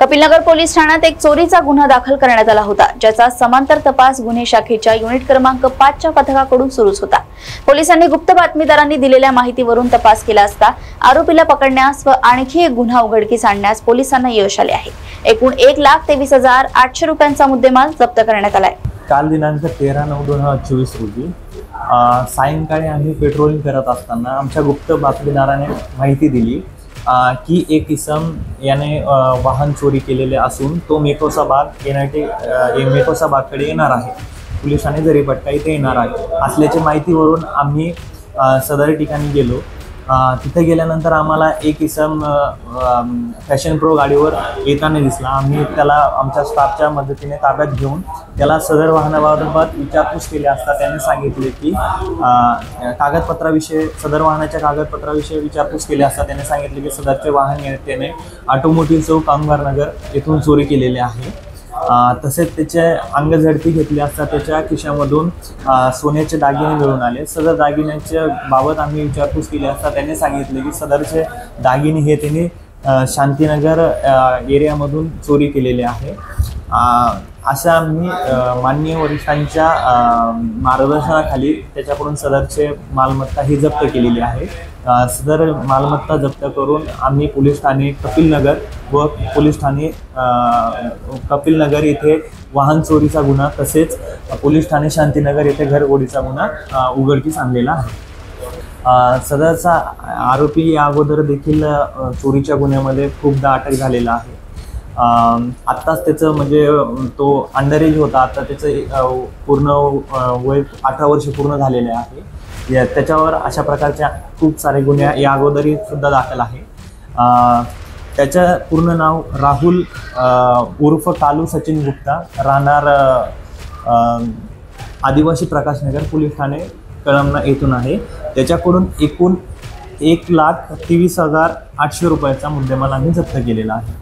Kapilnagar police ठाण्यात एक चोरीचा गुन्हा दाखल करण्यात आला होता, ज्याचा समांतर तपास गुन्हे शाखेच्या युनिट क्रमांक 5च्या पथकाकडून सुरूच होता। पोलिसांनी गुप्त बातमीदारांनी दिलेल्या माहितीवरून तपास केला असता आरोपीला पकडण्यास व आणखी एक गुन्हा उघडकीस आणण्यास पोलिसांना यश आले आहे। एकूण 1,23,800 रुपयांचा मुद्देमाल जप्त करण्यात आलाय। काल दिनांक 13/9/2024 रोजी सायंकाळी आम्ही पेट्रोलिंग करत असताना आमच्या गुप्त बातमीदाराने माहिती दिली की एक इसम याने वाहन चोरी केलेले असून तो मेकोसा बागकडे येणार आहे। पोलिसांनी जरीपट्टा इथे येणार आहे असल्याची माहितीवरून आम्ही सदर ठिकाणी गेलो। तिथे गेल्यानंतर आम्हाला एक इसम फॅशन प्रो गाडीवर येताना दिसला। आम्ही त्याला आमच्या स्टाफच्या मदतीने ताब्यात घेऊन त्याला सदर वाहनाबाबत विचारपूस केली असता त्याने सांगितले की सदर वाहनाच्या कागदपत्राविषयी विचारपूस केली असता त्याने सांगितले की सदरचे वाहन त्याने ऑटोमोटिव्ह चौक कामगार नगर येथून चोरी केलेले आहे। तसेच त्याचे अंग झडती घेतली असता त्याच्या खिशामधून सोन्याचे दागिने मिळून आले। सदर दागिन्याच्या बाबत आम्ही विचारपूस केली असता त्याने सांगितले की सदरचे दागिने हे त्याने शांतीनगर एरियामधून चोरी केलेले आहे। अशा आम्ही माननीय वरिष्ठांच्या मार्गदर्शनाखाली त्याच्याकडून सदरचे मालमत्ता ही जप्त केलेली आहे। सदर मालमत्ता जप्त करून आम्ही पोलीस ठाणे कपिलनगर व पोलीस ठाणे कपिलनगर येथे वाहन चोरीचा गुन्हा तसेच पोलीस ठाणे शांतीनगर येथे घरफोडीचा गुन्हा उघडकीस आणलेला आहे। सदरचा आरोपी या अगोदर देखील चोरीच्या गुन्ह्यामध्ये खूपदा अटक झालेला आहे। आत्ताच त्याचं म्हणजे तो अंडर एज होता, आता त्याचं पूर्ण वय 18 वर्ष पूर्ण झालेले आहे। त्याच्यावर अशा प्रकारच्या खूप सारे गुन्हे या अगोदरही सुद्धा दाखल आहे। त्याचं पूर्ण नाव राहुल उर्फ कालू सचिन गुप्ता, राहणार आदिवासी प्रकाशनगर, पोलीस ठाणे कळमना येथून आहे। त्याच्याकडून एकूण 1,23,800 रुपयाचा मुद्देमाल आम्ही जप्त केलेला आहे।